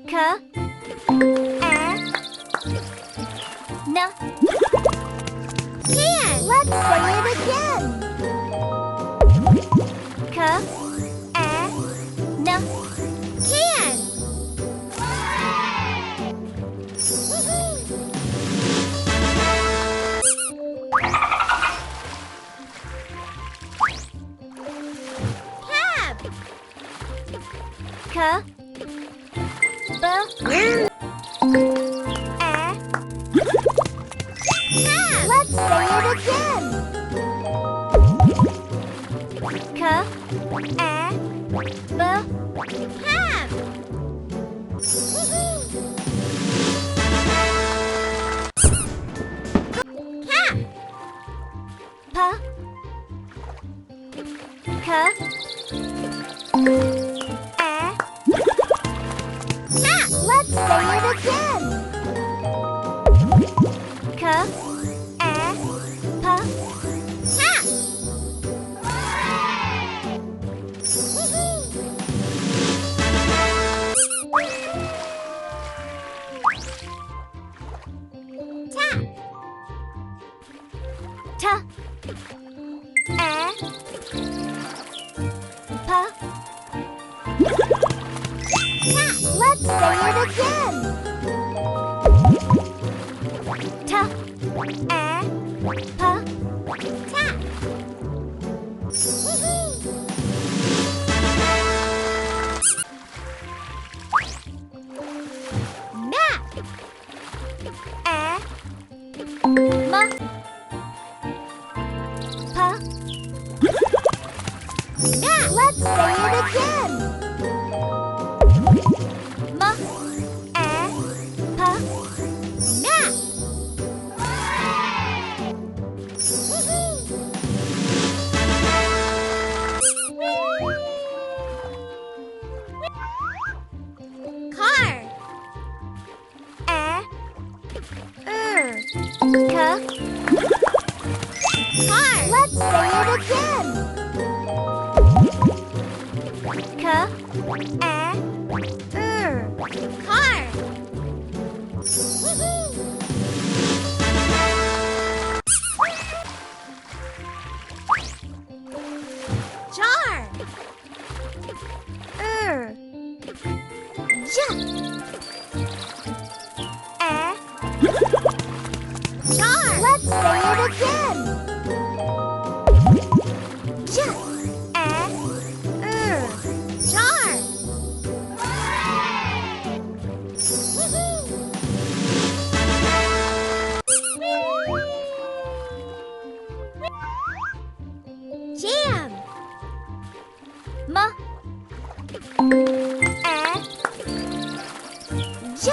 K, N. Can. Let's say it again. K, N. Can. Cab. K, B, E. Cab. Let's say it again. K, B, Cab. Cat. P, K, Cat. Let's say it again. K, P, Cat. Tap. T, P. Let's say it again. T, P. Tap. Map. M, P. Map. Let's say it again. M, P. Map. Car. K. Car. Let's say it again. K, Car. Jar. J, Jar. Let's say it again. J, Jar. Jam. M, J.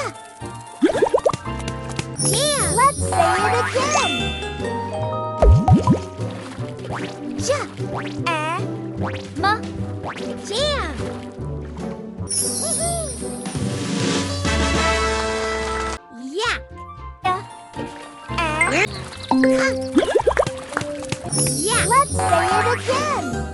Jam. Let's say it again. J, M, Jam. Yak. Yak. Yak. Let's say it again.